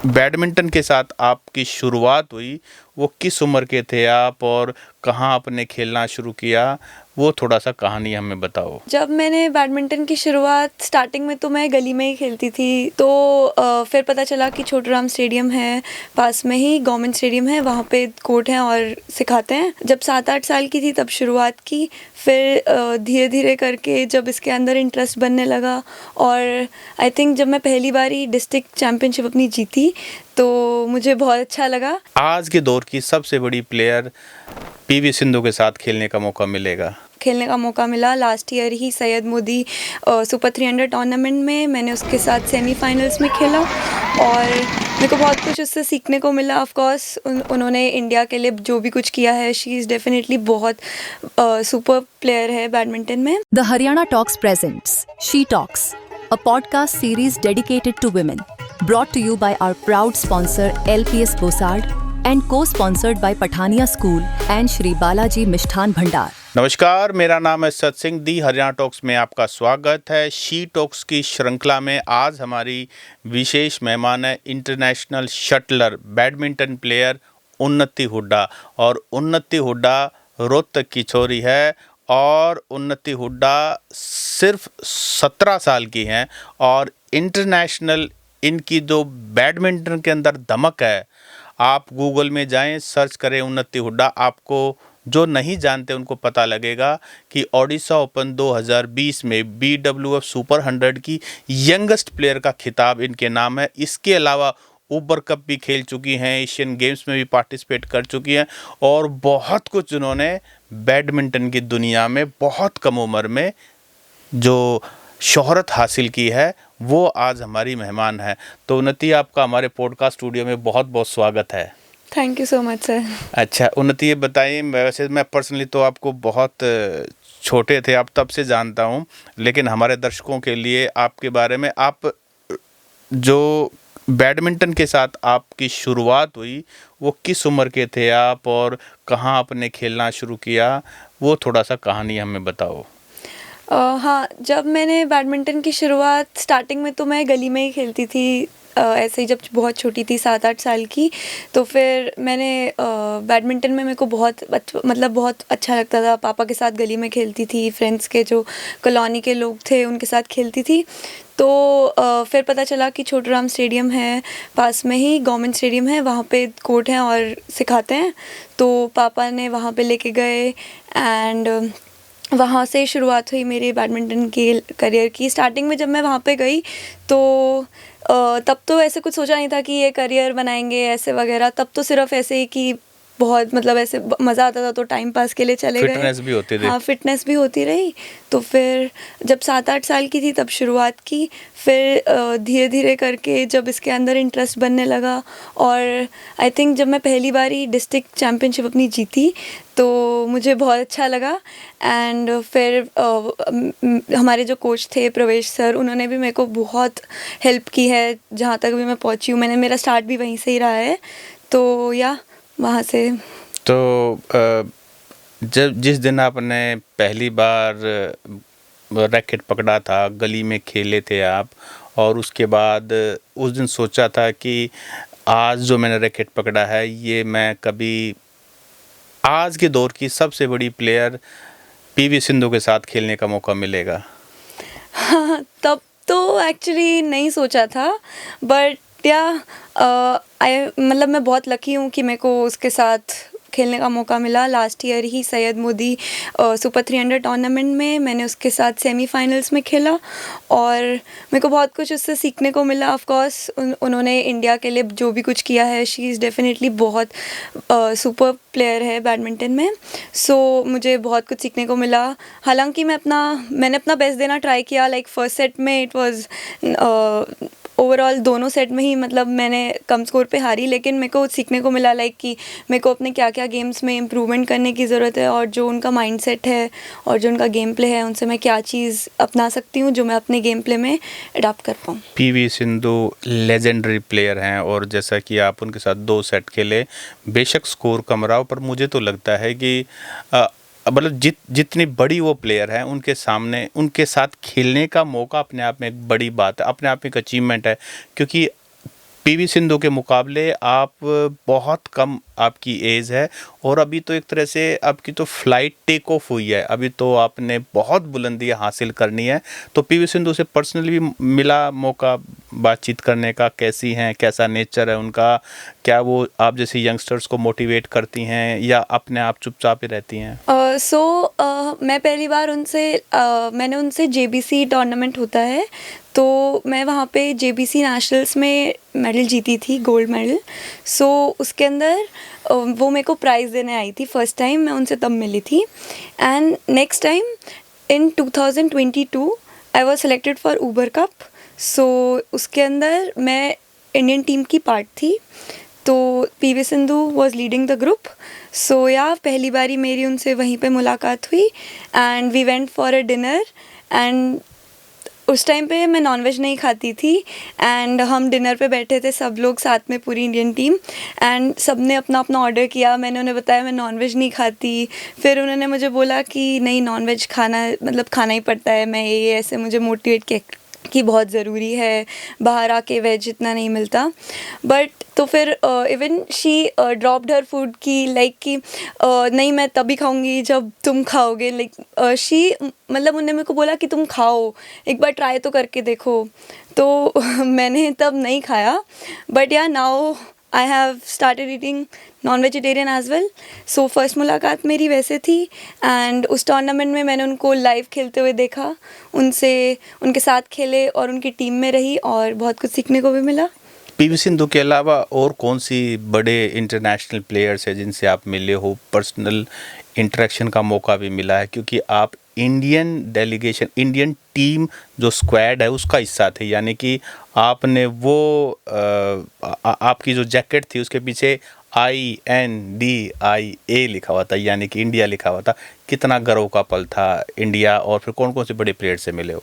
Badminton के साथ आपकी शुरुआत हुई, वो किस उम्र के थे आप और कहाँ आपने खेलना शुरू किया? वो थोड़ा-सा कहानी हमें बताओ। जब मैंने बैडमिंटन की शुरुआत स्टार्टिंग में तो मैं गली में ही खेलती थी, तो फिर पता चला कि छोटूराम स्टेडियम है, पास में ही गवर्नमेंट स्टेडियम है, वहाँ पे कोर्ट हैं और सिखाते हैं। जब 7-8 साल की थी तब शुरुआत की, फिर धीरे-धीरे करके जब इसके अंदर इंटरेस्ट बनने लगा और आई थिंक जब मैं पहली बारी डिस्ट्रिक्ट चैम्पियनशिप अपनी जीती, तो मुझे बहुत अच्छा लगा। आज के दौर की सबसे बड़ी प्लेयर पीवी सिंधु के साथ खेलने का मौका मिलेगा। खेलने का मौका मिला लास्ट ईयर ही सैयद मोदी सुपर 300 टूर्नामेंट में मैंने उसके साथ सेमीफाइनल्स में खेला और मेरे को बहुत कुछ उससे सीखने को मिला। ऑफ कोर्स उन्होंने इंडिया के लिए जो भी कुछ किया है, शी इज़ डेफिनेटली बहुत सुपर प्लेयर है बैडमिंटन में। The Haryana Talks presents She Talks, a podcast series dedicated to women, brought to you by our proud sponsor LPS Bosard and co-sponsored by Pathania School and Shri Balaji Mishthan Bhandar. नमस्कार, मेरा नाम है सत सिंह। दी Haryana talks में आपका स्वागत है। She talks की श्रृंखला में आज हमारी विशेष मेहमान है इंटरनेशनल शटलर बैडमिंटन प्लेयर उन्नति हुड्डा। और उन्नति हुड्डा रोहतक की छोरी है और उन्नति हुड्डा सिर्फ 17 साल की हैं और इंटरनेशनल इनकी जो बैडमिंटन के अंदर धमक है, आप गूगल में जाएं, सर्च करें उन्नति हुड्डा, आपको जो नहीं जानते उनको पता लगेगा कि ओडिशा ओपन 2020 में BWF सुपर 100 की यंगेस्ट प्लेयर का खिताब इनके नाम है। इसके अलावा ऊबर कप भी खेल चुकी हैं, एशियन गेम्स में भी पार्टिसिपेट कर चुकी हैं और बहुत कुछ उन्होंने बैडमिंटन की दुनिया में बहुत कम उम्र में जो शोहरत हासिल की है, वो आज हमारी मेहमान है। तो उन्नति, आपका हमारे पॉडकास्ट स्टूडियो में बहुत बहुत स्वागत है। Thank you so much sir. अच्छा उन्नति, ये बताइए, वैसे मैं पर्सनली तो आपको बहुत छोटे थे, आप तब से जानता हूँ, लेकिन हमारे दर्शकों के लिए आपके बारे में, आप जो बैडमिंटन के साथ आपकी शुरुआत हुई, वो किस उम्र के थे आप और कहाँ आपने खेलना शुरू किया? वो थोड़ा-सा कहानी हमें बताओ। हाँ, जब मैंने बैडमिंटन की शुरुआत स्टार्टिंग में तो मैं गली में ही खेलती थी, ऐसे ही जब बहुत छोटी थी 7-8 साल की, तो फिर मैंने बैडमिंटन में मेरे को बहुत बहुत अच्छा लगता था। पापा के साथ गली में खेलती थी, फ्रेंड्स के जो कॉलोनी के लोग थे उनके साथ खेलती थी। तो फिर पता चला कि छोटूराम स्टेडियम है, पास में ही गवर्नमेंट स्टेडियम है, वहाँ पे कोर्ट हैं और सिखाते हैं। तो पापा ने वहाँ पे लेके गए एंड वहाँ से शुरुआत हुई मेरी बैडमिंटन की करियर की। स्टार्टिंग में जब मैं वहाँ पे गई तो तब तो ऐसे कुछ सोचा नहीं था कि ये करियर बनाएंगे ऐसे वगैरह। तब तो सिर्फ ऐसे ही कि बहुत ऐसे मज़ा आता था तो टाइम पास के लिए चले गए। फिटनेस भी होती थी। हाँ, फिटनेस भी होती रही। तो फिर जब 7-8 साल की थी तब शुरुआत की, फिर धीरे धीरे करके जब इसके अंदर इंटरेस्ट बनने लगा और आई थिंक जब मैं पहली बारी डिस्ट्रिक्ट चैम्पियनशिप अपनी जीती, तो मुझे बहुत अच्छा लगा। एंड फिर हमारे जो कोच थे प्रवेश सर, उन्होंने भी मेरे को बहुत हेल्प की है जहाँ तक भी मैं पहुँची हूँ। मेरा स्टार्ट भी वहीं से ही रहा है, तो या वहाँ से। तो जब जिस दिन आपने पहली बार रैकेट पकड़ा था, गली में खेले थे आप, और उसके बाद उस दिन सोचा था कि आज जो मैंने रैकेट पकड़ा है, ये मैं कभी आज के दौर की सबसे बड़ी प्लेयर पीवी सिंधु के साथ खेलने का मौका मिलेगा? हाँ, तब तो एक्चुअली नहीं सोचा था, बट या मैं बहुत लकी हूँ कि मेरे को उसके साथ खेलने का मौका मिला। लास्ट ईयर ही सैयद मोदी सुपर 300 टूर्नामेंट में मैंने उसके साथ सेमीफाइनल्स में खेला और मेरे को बहुत कुछ उससे सीखने को मिला। ऑफ कोर्स उन्होंने इंडिया के लिए जो भी कुछ किया है, शी इज़ डेफिनेटली बहुत सुपर प्लेयर है बैडमिंटन में। सो मुझे बहुत कुछ सीखने को मिला। हालांकि मैंने अपना बेस्ट देना ट्राई किया। लाइक फर्स्ट सेट में इट वाज ओवरऑल दोनों सेट में ही मैंने कम स्कोर पे हारी, लेकिन मेरे को सीखने को मिला लाइक कि मेरे को अपने क्या क्या गेम्स में इम्प्रूवमेंट करने की ज़रूरत है और जो उनका माइंडसेट है और जो उनका गेम प्ले है, उनसे मैं क्या चीज़ अपना सकती हूँ जो मैं अपने गेम प्ले में अडॉप्ट कर पाऊँ। पीवी सिंधु लेजेंडरी प्लेयर हैं और जैसा कि आप उनके साथ 2 सेट खेले, बेशक स्कोर कम रहा हो, पर मुझे तो लगता है कि जितनी बड़ी वो प्लेयर हैं, उनके सामने उनके साथ खेलने का मौका अपने आप में एक बड़ी बात है, अपने आप में एक अचीवमेंट है। क्योंकि पीवी सिंधु के मुकाबले आप बहुत कम आपकी एज है और अभी तो एक तरह से आपकी तो फ्लाइट टेक ऑफ हुई है, अभी तो आपने बहुत बुलंदियां हासिल करनी है। तो पीवी सिंधु से पर्सनली भी मिला मौका बातचीत करने का, कैसी हैं, कैसा नेचर है उनका, क्या वो आप जैसे यंगस्टर्स को मोटिवेट करती हैं या अपने आप चुपचाप ही रहती हैं? मैं पहली बार मैंने उनसे जेबीसी टूर्नामेंट होता है तो मैं वहाँ पे जेबीसी नेशनल्स में मेडल जीती थी, गोल्ड मेडल। उसके अंदर वो मेरे को प्राइज़ देने आई थी, फर्स्ट टाइम मैं उनसे तब मिली थी। And next time in 2022 I was selected for Uber cup. उसके अंदर मैं इंडियन टीम की पार्ट थी, तो PV Sindhu was leading the group. पहली बारी मेरी उनसे वहीं पे मुलाकात हुई and we went for a dinner. And उस टाइम पे मैं नॉनवेज नहीं खाती थी एंड हम डिनर पे बैठे थे सब लोग साथ में, पूरी इंडियन टीम, एंड सब ने अपना अपना ऑर्डर किया। मैंने उन्हें बताया मैं नॉनवेज नहीं खाती, फिर उन्होंने मुझे बोला कि नहीं नॉनवेज खाना मतलब खाना ही पड़ता है। मैं ये ऐसे मुझे मोटिवेट किया कि बहुत ज़रूरी है, बाहर आके वेज इतना नहीं मिलता। बट तो फिर even she dropped her food की लाइक कि नहीं मैं तभी खाऊंगी जब तुम खाओगे। मतलब उन्होंने मेरे को बोला कि तुम खाओ, एक बार ट्राई तो करके देखो। तो मैंने तब नहीं खाया, but now I have started eating non vegetarian as well. First मुलाकात मेरी वैसे थी एंड उस टूर्नामेंट में मैंने उनको लाइव खेलते हुए देखा, उनके साथ खेले और उनकी टीम में रही और बहुत कुछ सीखने को भी मिला। पीवी सिंधु के अलावा और कौन सी बड़े इंटरनेशनल प्लेयर्स हैं जिनसे आप मिले हो, पर्सनल इंटरेक्शन का मौका भी मिला है? क्योंकि आप इंडियन डेलीगेशन, इंडियन टीम जो स्क्वाड है उसका हिस्सा थे, यानी कि आपने वो आपकी जो जैकेट थी उसके पीछे INDIA लिखा हुआ था, यानी कि इंडिया लिखा हुआ था। कितना गर्व का पल था इंडिया, और फिर कौन कौन से बड़े प्लेयर से मिले हो?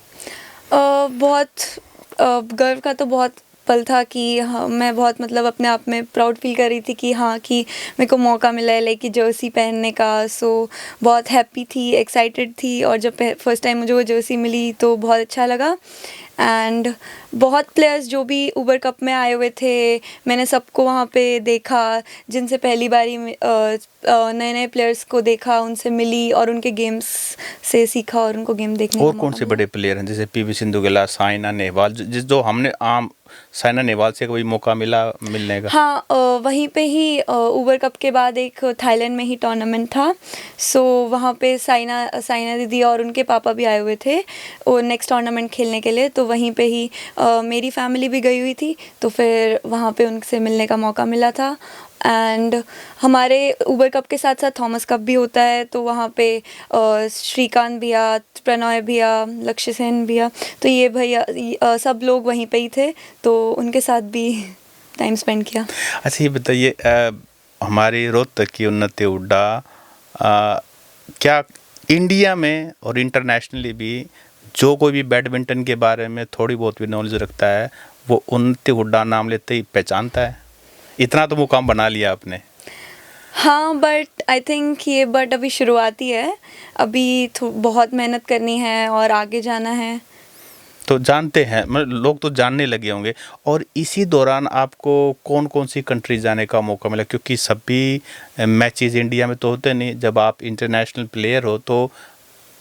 गर्व का तो बहुत पल था कि हाँ, मैं बहुत मतलब अपने आप में प्राउड फील कर रही थी कि हाँ कि मेरे को मौका मिला है लाइक जर्सी पहनने का। बहुत हैप्पी थी, एक्साइटेड थी, और जब फर्स्ट टाइम मुझे वो जर्सी मिली तो बहुत अच्छा लगा। एंड बहुत प्लेयर्स जो भी ऊबर कप में आए हुए थे, मैंने सबको वहाँ पे देखा, जिनसे पहली बारी नए नए प्लेयर्स को देखा, उनसे मिली और उनके गेम्स से सीखा और उनको गेम देखने का और मौका कौन से मिला। बड़े प्लेयर हैं जैसे पीवी सिंधु के अलावा साइना नेहवाल, जो हमने आम साइना नेहवाल से कभी मौका मिला मिलने का? हाँ, वहीं पे ही ऊबर कप के बाद एक थाईलैंड में ही टूर्नामेंट था। वहाँ पे साइना दीदी और उनके पापा भी आए हुए थे और नेक्स्ट टूर्नामेंट खेलने के लिए। तो वहीं पे ही मेरी फैमिली भी गई हुई थी, तो फिर वहाँ पे उनसे मिलने का मौका मिला था। एंड हमारे ऊबर कप के साथ साथ थॉमस कप भी होता है, तो वहाँ पे श्रीकांत भैया, प्रणॉय भैया, लक्ष्य सेन भैया, तो ये भैया सब लोग वहीं पे ही थे, तो उनके साथ भी टाइम स्पेंड किया। अच्छा ये बताइए, हमारी रोहतक की उन्नति हुड्डा क्या इंडिया में और इंटरनेशनली भी जो कोई भी बैडमिंटन के बारे में थोड़ी बहुत भी नॉलेज रखता है वो उन्नति हुड्डा नाम लेते ही पहचानता है? इतना तो मुकाम बना लिया आपने। हाँ, बट आई थिंक ये अभी शुरुआती है, अभी बहुत मेहनत करनी है और आगे जाना है। तो जानते हैं, मतलब लोग तो जानने लगे होंगे। और इसी दौरान आपको कौन कौन सी कंट्री जाने का मौका मिला? क्योंकि सभी मैचेस इंडिया में तो होते नहीं, जब आप इंटरनेशनल प्लेयर हो तो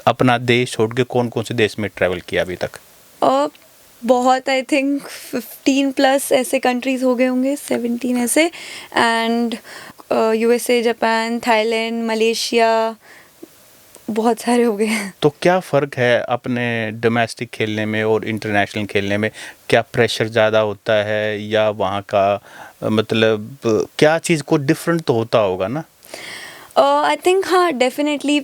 अपना देश छोड़ के कौन कौन से देश में ट्रैवल किया अभी तक? बहुत, आई थिंक 15+ ऐसे कंट्रीज़ हो गए होंगे, 17 ऐसे। And USA, Japan, Thailand, Malaysia, बहुत सारे हो गए हैं। तो क्या फ़र्क है अपने डोमेस्टिक खेलने में और इंटरनेशनल खेलने में? क्या प्रेशर ज़्यादा होता है या वहाँ का मतलब क्या चीज़ को डिफरेंट तो होता होगा ना? आई थिंक हाँ, डेफिनेटली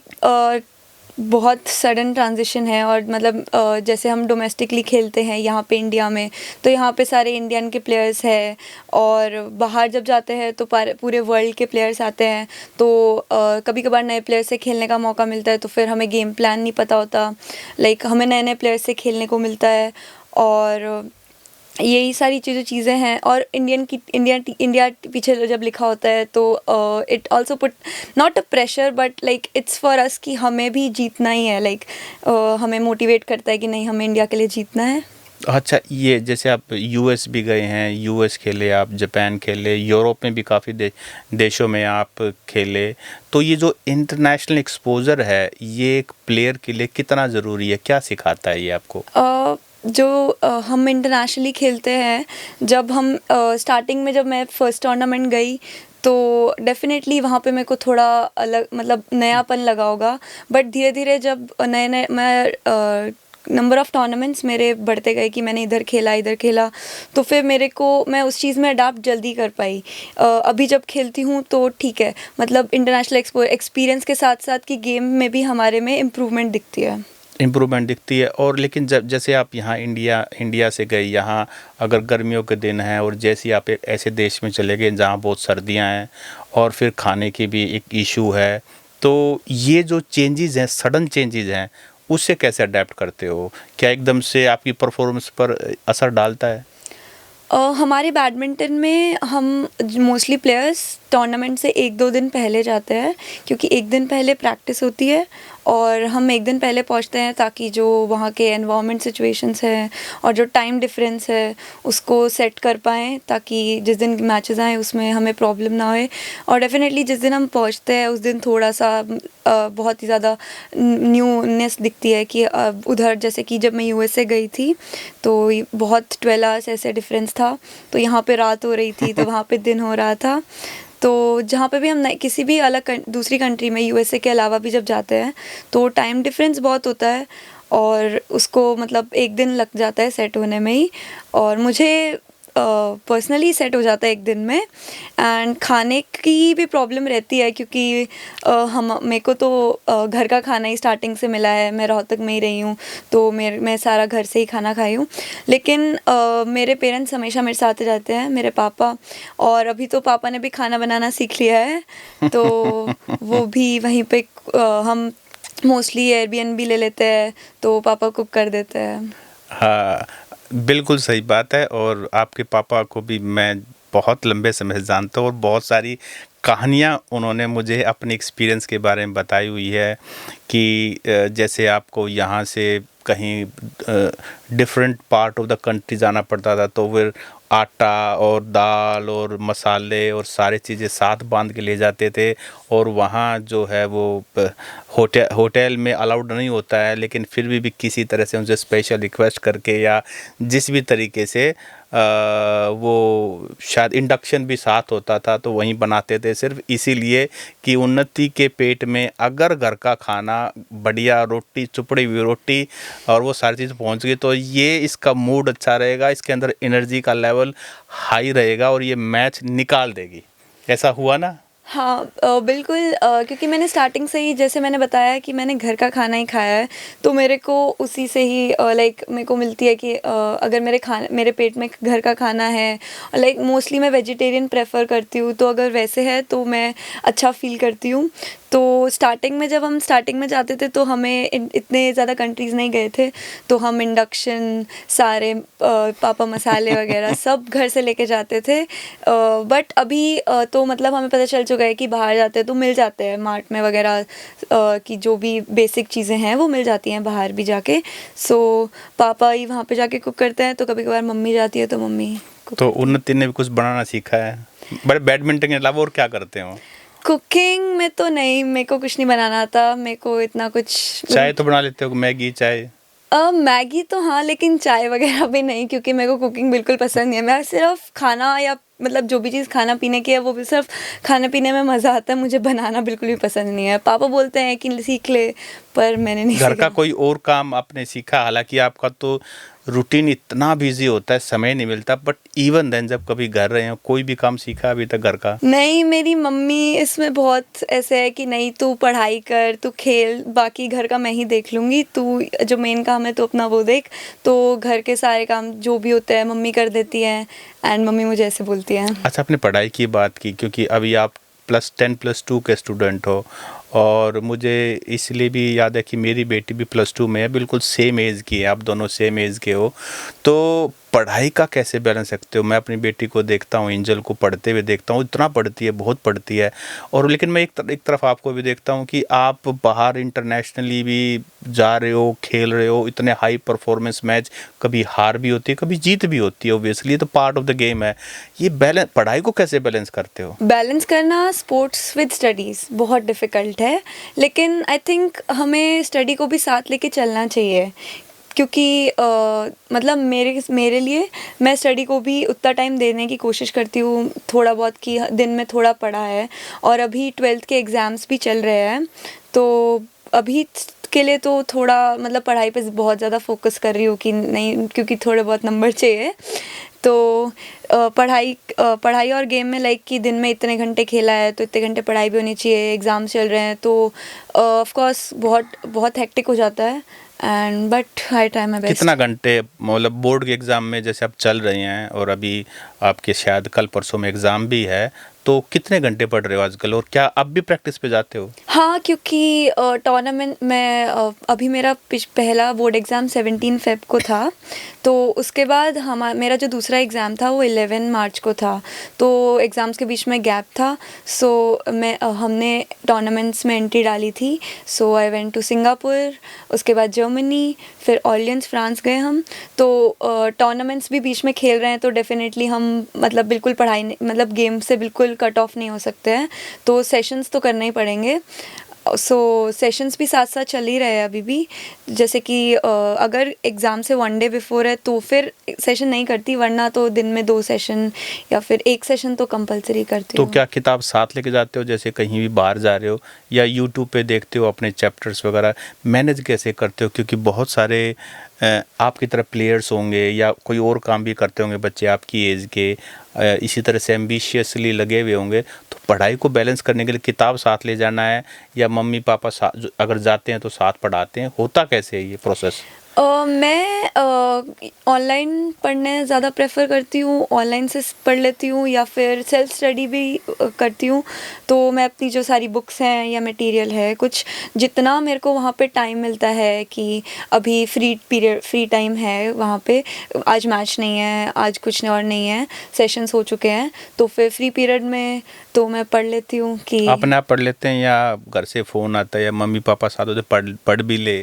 बहुत सडन ट्रांजिशन है। और मतलब जैसे हम डोमेस्टिकली खेलते हैं यहाँ पे इंडिया में, तो यहाँ पे सारे इंडियन के प्लेयर्स हैं, और बाहर जब जाते हैं तो पूरे वर्ल्ड के प्लेयर्स आते हैं। तो कभी कभार नए प्लेयर से खेलने का मौका मिलता है, तो फिर हमें गेम प्लान नहीं पता होता, लाइक हमें नए नए प्लेयर्स से खेलने को मिलता है। और यही सारी चीज़ें हैं। और इंडिया पीछे जब लिखा होता है तो it also put not a pressure, but like it's for us कि हमें भी जीतना ही है, लाइक हमें मोटिवेट करता है कि नहीं हमें इंडिया के लिए जीतना है। अच्छा, ये जैसे आप यूएस भी गए हैं, यूएस खेले आप, जापान खेले, यूरोप में भी काफ़ी देशों में आप खेले, तो ये जो इंटरनेशनल एक्सपोज़र है, ये एक प्लेयर के लिए कितना ज़रूरी है? क्या सिखाता है ये आपको? हम इंटरनेशनली खेलते हैं, जब हम स्टार्टिंग में जब मैं फर्स्ट टूर्नामेंट गई तो डेफिनेटली वहाँ पे मेरे को थोड़ा अलग मतलब नयापन लगा होगा, बट धीरे धीरे जब नए नए मैं नंबर ऑफ़ टूर्नामेंट्स मेरे बढ़ते गए कि मैंने इधर खेला तो फिर मेरे को मैं उस चीज़ में अडाप्ट जल्दी कर पाई। अभी जब खेलती हूँ तो ठीक है, मतलब इंटरनेशनल एक्सपीरियंस के साथ साथ कि गेम में भी हमारे में इम्प्रूवमेंट दिखती है। इम्प्रूवमेंट दिखती है। और लेकिन जब जैसे आप यहाँ इंडिया से गए, यहाँ अगर गर्मियों के दिन हैं और जैसे ही आप एक ऐसे देश में चले गए जहाँ बहुत सर्दियाँ हैं और फिर खाने की भी एक इशू है, तो ये जो चेंजेस हैं, सडन चेंजेस हैं, उससे कैसे अडेप्ट करते हो? क्या एकदम से आपकी परफॉर्मेंस पर असर डालता है? हमारे बैडमिंटन में हम मोस्टली प्लेयर्स टूर्नामेंट से 1-2 दिन पहले जाते हैं, क्योंकि एक दिन पहले प्रैक्टिस होती है और हम एक दिन पहले पहुंचते हैं ताकि जो वहाँ के एनवायरनमेंट सिचुएशंस हैं और जो टाइम डिफरेंस है उसको सेट कर पाएँ, ताकि जिस दिन मैचेस आएँ उसमें हमें प्रॉब्लम ना होए। और डेफिनेटली जिस दिन हम पहुंचते हैं उस दिन थोड़ा सा बहुत ही ज़्यादा न्यूनेस दिखती है कि उधर जैसे कि जब मैं यूएसए गई थी तो बहुत 12 आवर्स ऐसे डिफरेंस था, तो यहाँ पे रात हो रही थी तो वहाँ पे दिन हो रहा था। तो जहाँ पे भी हम किसी भी दूसरी कंट्री में यूएसए के अलावा भी जब जाते हैं तो टाइम डिफरेंस बहुत होता है और उसको मतलब एक दिन लग जाता है सेट होने में ही, और मुझे पर्सनली सेट हो जाता है एक दिन में। एंड खाने की भी प्रॉब्लम रहती है क्योंकि मेरे को तो घर का खाना ही स्टार्टिंग से मिला है, मैं रोहतक में ही रही हूँ तो मैं सारा घर से ही खाना खाई हूँ। लेकिन मेरे पेरेंट्स हमेशा मेरे साथ जाते हैं, मेरे पापा, और अभी तो पापा ने भी खाना बनाना सीख लिया है तो वो भी वहीं पे हम मोस्टली एयरबीएनबी ले लेते हैं तो पापा कुक कर देते हैं। हाँ, बिल्कुल सही बात है। और आपके पापा को भी मैं बहुत लंबे समय से जानता हूँ और बहुत सारी कहानियाँ उन्होंने मुझे अपने एक्सपीरियंस के बारे में बताई हुई है कि जैसे आपको यहाँ से कहीं different part of the country जाना पड़ता था तो फिर आटा और दाल और मसाले और सारी चीज़ें साथ बांध के ले जाते थे, और वहाँ जो है वो होटल में अलाउड नहीं होता है, लेकिन फिर भी किसी तरह से उनसे स्पेशल रिक्वेस्ट करके या जिस भी तरीके से वो शायद इंडक्शन भी साथ होता था तो वहीं बनाते थे, सिर्फ इसीलिए कि उन्नति के पेट में अगर घर का खाना बढ़िया रोटी, चुपड़ी हुई रोटी और वो सारी चीज़ पहुंच गई तो ये इसका मूड अच्छा रहेगा, इसके अंदर एनर्जी का लेवल हाई रहेगा और ये मैच निकाल देगी। ऐसा हुआ ना? हाँ, बिल्कुल, क्योंकि मैंने स्टार्टिंग से ही जैसे मैंने बताया कि मैंने घर का खाना ही खाया है तो मेरे को उसी से ही लाइक मेरे को मिलती है कि अगर मेरे पेट में घर का खाना है, लाइक मोस्टली मैं वेजिटेरियन प्रेफर करती हूँ, तो अगर वैसे है तो मैं अच्छा फील करती हूँ। तो जब हम स्टार्टिंग में जाते थे तो हमें इतने ज़्यादा कंट्रीज़ नहीं गए थे तो हम इंडक्शन सारे पापा मसाले वगैरह सब घर से लेके जाते थे। बट अभी तो मतलब हमें पता चल चुका है कि बाहर जाते हैं तो मिल जाते हैं मार्ट में वगैरह की जो भी बेसिक चीज़ें हैं वो मिल जाती हैं बाहर भी जाके। सो पापा ही वहाँ पे जाके कुक करते हैं, तो कभी कभार मम्मी जाती है तो मम्मी तो उन्नति ने भी कुछ बनाना सीखा है? बड़े बैडमिंटन के अलावा और क्या करते हो? कुकिंग में तो नहीं, मेरे को कुछ नहीं बनाना आता, मेरे को इतना कुछ। चाय तो बना लेते हो? मैगी चाय? मैगी तो हाँ, लेकिन चाय वगैरह भी नहीं, क्योंकि मेरे को कुकिंग बिल्कुल पसंद नहीं है। मैं सिर्फ खाना या मतलब जो भी चीज़ खाना पीने की है वो भी सिर्फ खाने पीने में मज़ा आता है, मुझे बनाना बिल्कुल भी पसंद नहीं है। पापा बोलते हैं कि सीख ले, पर मैंने नहीं घर सीखा। का कोई और काम आपने सीखा? हालांकि आपका तो रूटीन इतना बिजी होता है, समय नहीं मिलता, बट इवन देन जब कभी घर रहे हो कोई भी काम सीखा अभी तक घर का? नहीं, मेरी मम्मी इसमें बहुत ऐसे है कि नहीं तू पढ़ाई कर, तू खेल, बाकी घर का मैं ही देख लूँगी, तू जो मेन काम है तो अपना वो देख। तो घर के सारे काम जो भी होते हैं मम्मी कर देती हैं एंड मम्मी मुझे ऐसे बोलती हैं। अच्छा, आपने पढ़ाई की बात की, क्योंकि अभी आप +10+2 के स्टूडेंट हो और मुझे इसलिए भी याद है कि मेरी बेटी भी +2 में है, बिल्कुल सेम एज की है, आप दोनों सेम एज के हो। तो पढ़ाई का कैसे बैलेंस रखते हो? मैं अपनी बेटी को देखता हूँ, एंजल को पढ़ते हुए देखता हूँ, इतना पढ़ती है, बहुत पढ़ती है। और लेकिन मैं एक तरफ आपको भी देखता हूँ कि आप बाहर इंटरनेशनली भी जा रहे हो, खेल रहे हो, इतने हाई परफॉर्मेंस मैच, कभी हार भी होती है, कभी जीत भी होती है, ऑब्वियसली तो पार्ट ऑफ द गेम है। ये बैलेंस, पढ़ाई को कैसे बैलेंस करते हो? बैलेंस करना स्पोर्ट्स विद स्टडीज़ बहुत डिफ़िकल्ट है, लेकिन आई थिंक हमें स्टडी को भी साथ लेके चलना चाहिए, क्योंकि मतलब मेरे लिए मैं स्टडी को भी उतना टाइम देने की कोशिश करती हूँ, थोड़ा बहुत कि दिन में थोड़ा पढ़ा है। और अभी 12th के एग्ज़ाम्स भी चल रहे हैं, तो अभी के लिए तो थोड़ा मतलब पढ़ाई पे बहुत ज़्यादा फोकस कर रही हूँ कि नहीं, क्योंकि थोड़े बहुत नंबर चाहिए। तो पढ़ाई और गेम में लाइक कि दिन में इतने घंटे खेला है तो इतने घंटे पढ़ाई भी होनी चाहिए, एग्ज़ाम चल रहे हैं तो ऑफ कोर्स बहुत हेक्टिक हो जाता है, and but I try my best. कितना घंटे, मतलब बोर्ड के एग्ज़ाम में जैसे आप चल रही हैं और अभी आपके शायद कल परसों में एग्ज़ाम भी है, तो कितने घंटे पढ़ रहे हो आजकल, और क्या अब भी प्रैक्टिस पे जाते हो? हाँ, क्योंकि टूर्नामेंट में अभी मेरा पहला बोर्ड एग्ज़ाम 17 फ़ेब को था, तो उसके बाद मेरा जो दूसरा एग्ज़ाम था वो 11 मार्च को था, तो एग्ज़ाम्स के बीच में गैप था। सो हमने टूर्नामेंट्स में एंट्री डाली थी। सो आई वेंट टू सिंगापुर, उसके बाद जर्मनी, फिर ऑर्लियंस फ्रांस गए हम। तो टूर्नामेंट्स भी बीच में खेल रहे हैं, तो डेफिनेटली हम मतलब बिल्कुल मतलब गेम से बिल्कुल कट ऑफ नहीं हो सकते हैं, तो सेशंस तो करने ही पड़ेंगे। सो सेशंस भी साथ साथ चल ही रहे हैं अभी भी। जैसे कि अगर एग्ज़ाम से 1 डे बिफोर है तो फिर सेशन नहीं करती, वरना तो दिन में 2 सेशन या फिर 1 सेशन तो कंपलसरी करती तो हूँ। क्या किताब साथ लेके जाते हो, जैसे कहीं भी बाहर जा रहे हो, या यूट्यूब पे देखते हो अपने चैप्टर्स वगैरह? मैनेज कैसे करते हो, क्योंकि बहुत सारे आपकी तरह प्लेयर्स होंगे या कोई और काम भी करते होंगे बच्चे आपकी एज के, इसी तरह से एम्बिशियसली लगे हुए होंगे, तो पढ़ाई को बैलेंस करने के लिए किताब साथ ले जाना है, या मम्मी पापा अगर जाते हैं तो साथ पढ़ाते हैं, होता कैसे है ये प्रोसेस? मैं ऑनलाइन पढ़ने ज़्यादा प्रेफर करती हूँ, ऑनलाइन से पढ़ लेती हूँ या फिर सेल्फ स्टडी भी करती हूँ। तो मैं अपनी जो सारी बुक्स हैं या मटेरियल है, कुछ जितना मेरे को वहाँ पे टाइम मिलता है कि अभी फ्री टाइम है वहाँ पे, आज मैच नहीं है, आज कुछ और नहीं है, सेशंस हो चुके हैं, तो फिर फ्री पीरियड में तो मैं पढ़ लेती हूँ कि अपने आप पढ़ लेते हैं, या घर से फ़ोन आता है या मम्मी पापा साथ होते पढ़ भी ले?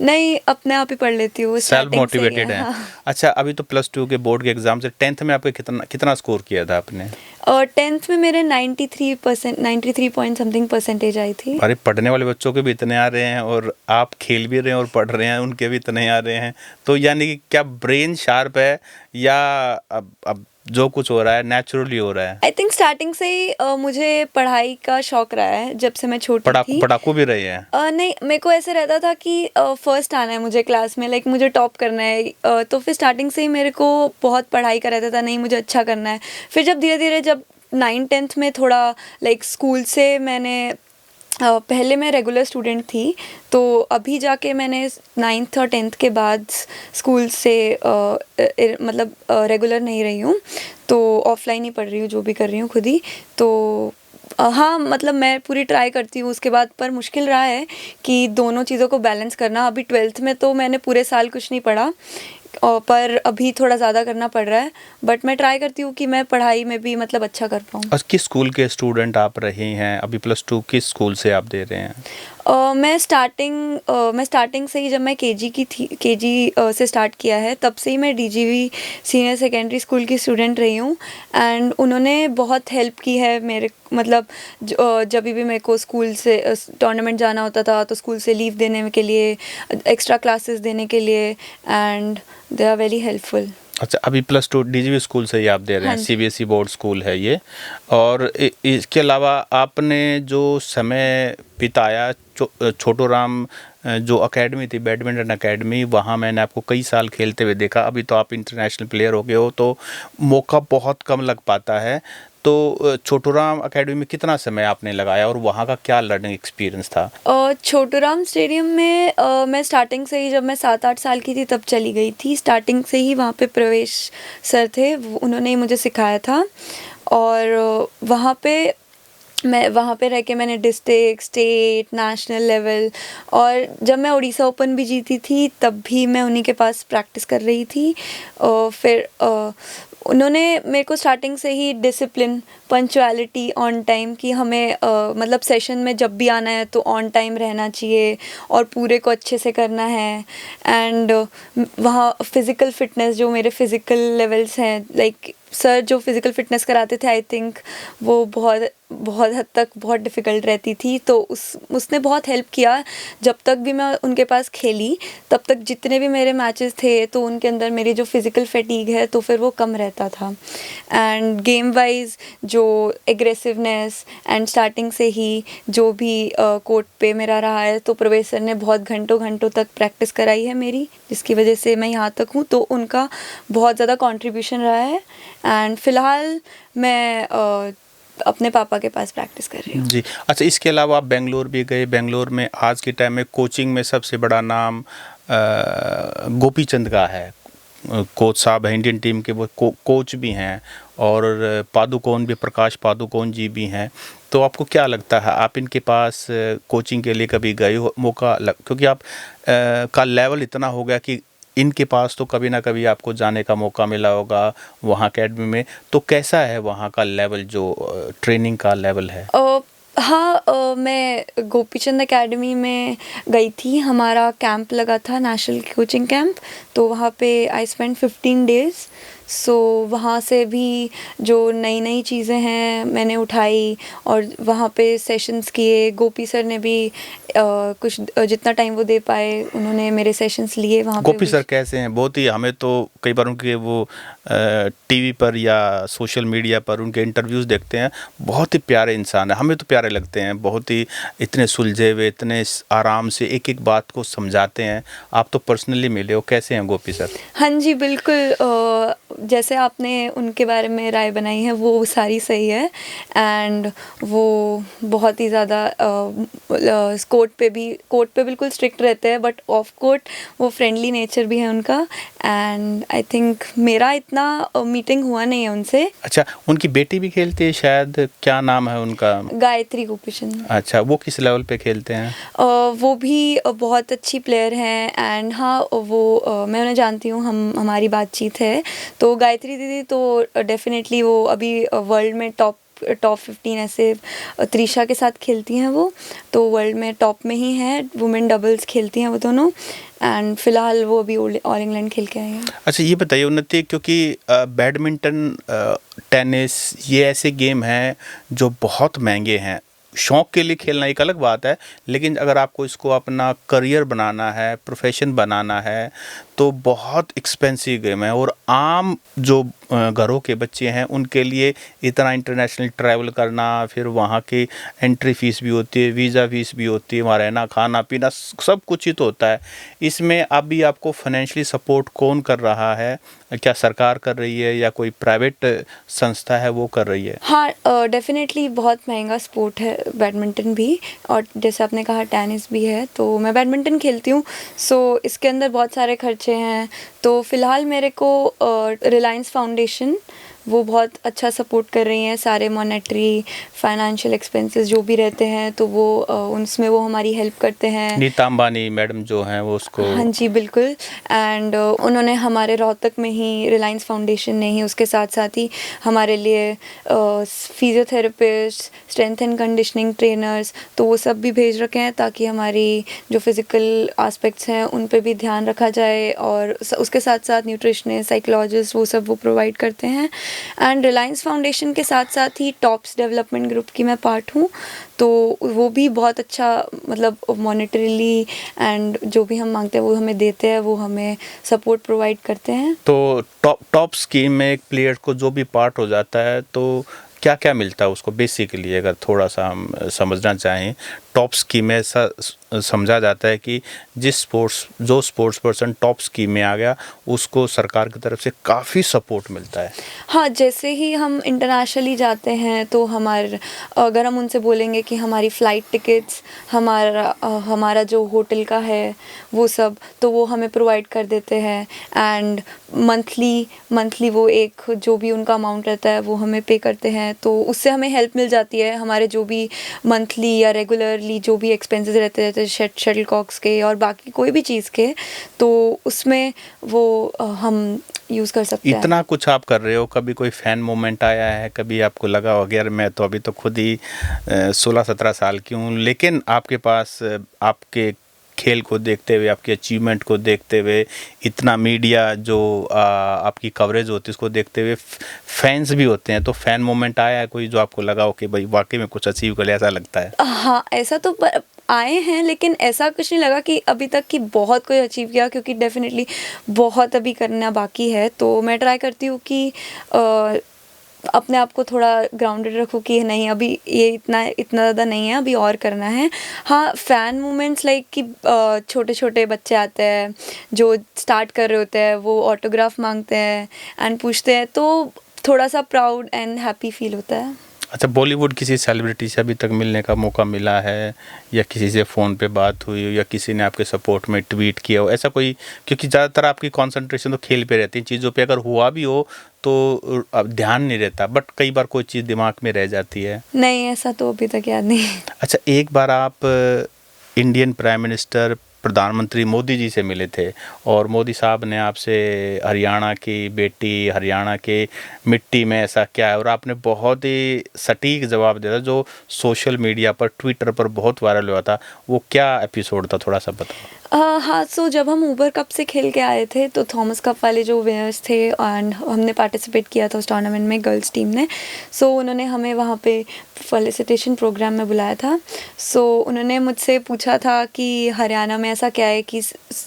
नहीं, अपने आप ही पढ़ लेती हूँ, सेल्फ स्टार्टिंग से ही मोटिवेटेड है। हाँ। अच्छा, अभी तो +2 के बोर्ड के एग्जाम से 10th में आपके कितना स्कोर किया था आपने? और 10th में मेरे 93 पॉइंट समथिंग परसेंटेज आई थी। अरे, पढ़ने वाले बच्चों के भी इतने आ रहे हैं और आप खेल भी रहे हैं और पढ़ रहे हैं, उनके भी इतने आ रहे हैं, तो यानी कि क्या ब्रेन शार्प है, या अब जो कुछ हो रहा है नेचुरली हो रहा है? आई थिंक स्टार्टिंग से ही मुझे पढ़ाई का शौक रहा है, जब से मैं छोटी थी। पढ़ाकू भी रहे हैं? नहीं, मेरे को ऐसे रहता था कि फर्स्ट आना है मुझे क्लास में, लाइक मुझे टॉप करना है। तो फिर स्टार्टिंग से ही मेरे को बहुत पढ़ाई का रहता था, नहीं मुझे अच्छा करना है। फिर जब धीरे धीरे जब 9th-10th में थोड़ा लाइक स्कूल से मैंने पहले मैं रेगुलर स्टूडेंट थी, तो अभी जाके मैंने 9th और 10th के बाद स्कूल से मतलब रेगुलर नहीं रही हूँ, तो ऑफलाइन ही पढ़ रही हूँ, जो भी कर रही हूँ खुद ही। तो हाँ, मतलब मैं पूरी ट्राई करती हूँ उसके बाद, पर मुश्किल रहा है कि दोनों चीज़ों को बैलेंस करना। अभी 12th में तो मैंने पूरे साल कुछ नहीं पढ़ा, पर अभी थोड़ा ज़्यादा करना पड़ रहा है, बट मैं ट्राई करती हूँ कि मैं पढ़ाई में भी मतलब अच्छा कर पाऊँ। और किस स्कूल के स्टूडेंट आप रहे हैं? अभी +2 किस स्कूल से आप दे रहे हैं? मैं स्टार्टिंग से ही, जब मैं केजी से स्टार्ट किया है, तब से ही मैं डीजीवी सीनियर सेकेंडरी स्कूल की स्टूडेंट रही हूँ, एंड उन्होंने बहुत हेल्प की है मेरे, मतलब जब भी मेरे को स्कूल से टूर्नामेंट जाना होता था तो स्कूल से लीव देने के लिए, एक्स्ट्रा क्लासेस देने के लिए, and they are very helpful. अच्छा, अभी +2 डीजीवी स्कूल से ही आप दे रहे हैं? हाँ। सीबीएसई बोर्ड स्कूल है ये। और इसके अलावा आपने जो समय बिताया छोटू राम जो एकेडमी थी, बैडमिंटन एकेडमी, वहाँ मैंने आपको कई साल खेलते हुए देखा। अभी तो आप इंटरनेशनल प्लेयर हो गए हो, तो मौका बहुत कम लग पाता है। तो छोटू राम एकेडमी में कितना समय आपने लगाया और वहाँ का क्या लर्निंग एक्सपीरियंस था? छोटू राम स्टेडियम में मैं स्टार्टिंग से ही, जब मैं 7-8 साल की थी तब चली गई थी। स्टार्टिंग से ही वहाँ पे प्रवेश सर थे, उन्होंने ही मुझे सिखाया था। और वहाँ पे मैं वहाँ पे रह के मैंने डिस्ट्रिक्ट, स्टेट, नेशनल लेवल, और जब मैं उड़ीसा ओपन भी जीती थी तब भी मैं उन्हीं के पास प्रैक्टिस कर रही थी। फिर उन्होंने मेरे को स्टार्टिंग से ही डिसिप्लिन, पंक्चुअलिटी, ऑन टाइम, कि हमें मतलब सेशन में जब भी आना है तो ऑन टाइम रहना चाहिए और पूरे को अच्छे से करना है। एंड वहाँ फिज़िकल फिटनेस, जो मेरे फिज़िकल लेवल्स हैं, लाइक सर जो फिज़िकल फिटनेस कराते थे, आई थिंक वो बहुत बहुत हद तक बहुत डिफ़िकल्ट रहती थी, तो उसने बहुत हेल्प किया। जब तक भी मैं उनके पास खेली तब तक जितने भी मेरे मैचेस थे तो उनके अंदर मेरी जो फिज़िकल फैटीग है तो फिर वो कम रहता था। एंड गेम वाइज जो एग्रेसिवनेस एंड स्टार्टिंग से ही जो भी कोर्ट पे मेरा रहा है, तो प्रवेश सर ने बहुत घंटों घंटों तक प्रैक्टिस कराई है मेरी, जिसकी वजह से मैं यहाँ तक हूँ, तो उनका बहुत ज़्यादा कंट्रीब्यूशन रहा है। एंड फ़िलहाल मैं अपने पापा के पास प्रैक्टिस कर रही हूँ। जी, अच्छा, इसके अलावा आप बेंगलोर भी गए। बेंगलोर में आज के टाइम में कोचिंग में सबसे बड़ा नाम गोपी चंद का है। कोच साहब हैं, इंडियन टीम के वो कोच भी हैं, और पादुकोण भी, प्रकाश पादुकोण जी भी हैं। तो आपको क्या लगता है, आप इनके पास कोचिंग के लिए कभी गए हो? क्योंकि आप का लेवल इतना हो गया कि इनके पास तो कभी ना कभी आपको जाने का मौका मिला होगा वहाँ अकेडमी में। तो कैसा है वहाँ का लेवल, जो ट्रेनिंग का लेवल है? हाँ, मैं गोपीचंद एकेडमी में गई थी। हमारा कैंप लगा था, नेशनल कोचिंग कैंप, तो वहाँ पे आई स्पेंड 15 डेज़। सो वहाँ से भी जो नई नई चीज़ें हैं मैंने उठाई और वहाँ पे सेशंस किए। गोपी सर ने भी कुछ जितना टाइम वो दे पाए उन्होंने मेरे सेशंस लिए वहाँ पे। गोपी सर कैसे हैं? बहुत ही, हमें तो कई बार उनके वो टीवी पर या सोशल मीडिया पर उनके इंटरव्यूज़ देखते हैं, बहुत ही प्यारे इंसान है, हमें तो प्यारे लगते हैं। बहुत ही इतने सुलझे हुए, इतने आराम से एक एक बात को समझाते हैं। आप तो पर्सनली मिले हो, कैसे हैं गोपी सर? हाँ जी, बिल्कुल। जैसे आपने उनके बारे में राय बनाई है वो सारी सही है। एंड वो बहुत ही ज़्यादा कोर्ट पे बिल्कुल स्ट्रिक्ट रहते हैं, बट ऑफ कोर्ट वो फ्रेंडली नेचर भी है उनका। एंड आई थिंक मेरा इतना मीटिंग हुआ नहीं है उनसे। अच्छा, उनकी बेटी भी खेलती है शायद, क्या नाम है उनका? गायत्री गोपीचंद। अच्छा, वो किस लेवल पे खेलते हैं? वो भी बहुत अच्छी प्लेयर हैं। एंड हाँ, वो मैं उन्हें जानती हूँ, हमारी बातचीत है। तो गायत्री दीदी तो डेफिनेटली वो अभी वर्ल्ड में टॉप 15 ऐसे त्रिशा के साथ खेलती हैं वो, तो वर्ल्ड में टॉप में ही हैं। वुमेन डबल्स खेलती हैं वो दोनों। एंड फिलहाल वो अभी ऑल इंग्लैंड खेल के आई हैं। अच्छा, ये बताइए उन्नति, क्योंकि बैडमिंटन, टेनिस, ये ऐसे गेम हैं जो बहुत महंगे हैं। शौक के लिए खेलना एक अलग बात है, लेकिन अगर आपको इसको अपना करियर बनाना है, प्रोफेशन बनाना है, तो बहुत एक्सपेंसिव गेम है। और आम जो घरों के बच्चे हैं उनके लिए इतना इंटरनेशनल ट्रैवल करना, फिर वहाँ की एंट्री फीस भी होती है, वीज़ा फीस भी होती है, वहाँ रहना, खाना पीना, सब कुछ ही तो होता है। इसमें अभी आपको फाइनेंशियली सपोर्ट कौन कर रहा है? क्या सरकार कर रही है या कोई प्राइवेट संस्था है वो कर रही है? हाँ, डेफिनेटली बहुत महंगा स्पोर्ट है बैडमिंटन भी, और जैसे आपने कहा टेनिस भी है। तो मैं बैडमिंटन खेलती हूँ, सो इसके अंदर बहुत सारे खर्चे हैं। तो फ़िलहाल मेरे को रिलायंस फाउंडेशन वो बहुत अच्छा सपोर्ट कर रही हैं। सारे मॉनेटरी फाइनेंशियल एक्सपेंसेस जो भी रहते हैं तो वो उसमें वो हमारी हेल्प करते हैं। नीता अंबानी मैडम जो हैं वो उसको, हाँ जी, बिल्कुल। एंड उन्होंने हमारे रोहतक में ही, रिलायंस फाउंडेशन ने ही, उसके साथ साथ ही हमारे लिए physiotherapist, strength and conditioning trainers, तो वो सब भी भेज रखे हैं ताकि हमारी जो फिज़िकल एस्पेक्ट्स हैं उन पे भी ध्यान रखा जाए। और उसके साथ साथ न्यूट्रिशनिस्ट, साइकोलॉजिस्ट, वो सब वो प्रोवाइड करते हैं। एंड रिलायंस फाउंडेशन के साथ साथ ही टॉप्स डेवलपमेंट ग्रुप की मैं पार्ट हूँ, तो वो भी बहुत अच्छा, मतलब मॉनेटरीली एंड जो भी हम मांगते हैं वो हमें देते हैं, वो हमें सपोर्ट प्रोवाइड करते हैं। तो टॉप स्कीम में एक प्लेयर को जो भी पार्ट हो जाता है तो क्या क्या मिलता है उसको बेसिकली, अगर थोड़ा सा हम समझना चाहें? टॉप स्कीम में ऐसा समझा जाता है कि जो स्पोर्ट्स पर्सन टॉप स्कीम में आ गया उसको सरकार की तरफ से काफ़ी सपोर्ट मिलता है। हाँ, जैसे ही हम इंटरनेशनली जाते हैं तो अगर हम उनसे बोलेंगे कि हमारी फ़्लाइट टिकट्स, हमारा जो होटल का है वो सब, तो वो हमें प्रोवाइड कर देते हैं। एंड मंथली वो एक जो भी उनका अमाउंट रहता है वो हमें पे करते हैं, तो उससे हमें हेल्प मिल जाती है। हमारे जो भी मंथली या रेगुलरली जो भी एक्सपेंसेस रहते हैं शटल कॉक्स के और बाकी कोई भी चीज़ के, तो उसमें वो हम यूज़ कर सकते हैं। इतना कुछ आप कर रहे हो, कभी कोई फ़ैन मोमेंट आया है? कभी आपको लगा हो यार मैं तो अभी तो खुद ही 16-17 साल की हूँ, लेकिन आपके पास आपके खेल को देखते हुए, आपकी अचीवमेंट को देखते हुए, इतना मीडिया जो आपकी कवरेज होती है उसको देखते हुए फैंस भी होते हैं, तो फ़ैन मोमेंट आया है कोई जो आपको लगा हो कि भाई वाकई में कुछ अचीव कर लिया, ऐसा लगता है? हाँ, ऐसा तो आए हैं, लेकिन ऐसा कुछ नहीं लगा कि अभी तक कि बहुत कोई अचीव किया, क्योंकि डेफिनेटली बहुत अभी करना बाकी है। तो मैं ट्राई करती हूँ कि अपने आप को थोड़ा ग्राउंडेड रखूँ कि नहीं, अभी ये इतना ज़्यादा नहीं है, अभी और करना है। हाँ, फ़ैन मोमेंट्स लाइक कि छोटे छोटे बच्चे आते हैं जो स्टार्ट कर रहे होते हैं, वो ऑटोग्राफ मांगते हैं एंड पूछते हैं, तो थोड़ा सा प्राउड एंड हैप्पी फील होता है। अच्छा, बॉलीवुड किसी सेलिब्रिटी से अभी तक मिलने का मौका मिला है, या किसी से फ़ोन पे बात हुई हो, या किसी ने आपके सपोर्ट में ट्वीट किया हो, ऐसा कोई? क्योंकि ज़्यादातर आपकी कंसंट्रेशन तो खेल पे रहती है, चीज़ों पे अगर हुआ भी हो तो अब ध्यान नहीं रहता, बट कई बार कोई चीज़ दिमाग में रह जाती है। नहीं, ऐसा तो अभी तक याद नहीं। अच्छा, एक बार आप इंडियन प्राइम मिनिस्टर प्रधानमंत्री मोदी जी से मिले थे और मोदी साहब ने आपसे हरियाणा की बेटी, हरियाणा के मिट्टी में ऐसा क्या है, और आपने बहुत ही सटीक जवाब दिया था जो सोशल मीडिया पर, ट्विटर पर बहुत वायरल हुआ था। वो क्या एपिसोड था, थोड़ा सा बताओ। हाँ, सो जब हम ऊबर कप से खेल के आए थे तो थॉमस कप वाले जो विनर्स थे एंड हमने पार्टिसिपेट किया था उस टूर्नामेंट में, गर्ल्स टीम ने। सो उन्होंने हमें वहाँ पे फेलिसिटेशन प्रोग्राम में बुलाया था। सो उन्होंने मुझसे पूछा था कि हरियाणा में ऐसा क्या है कि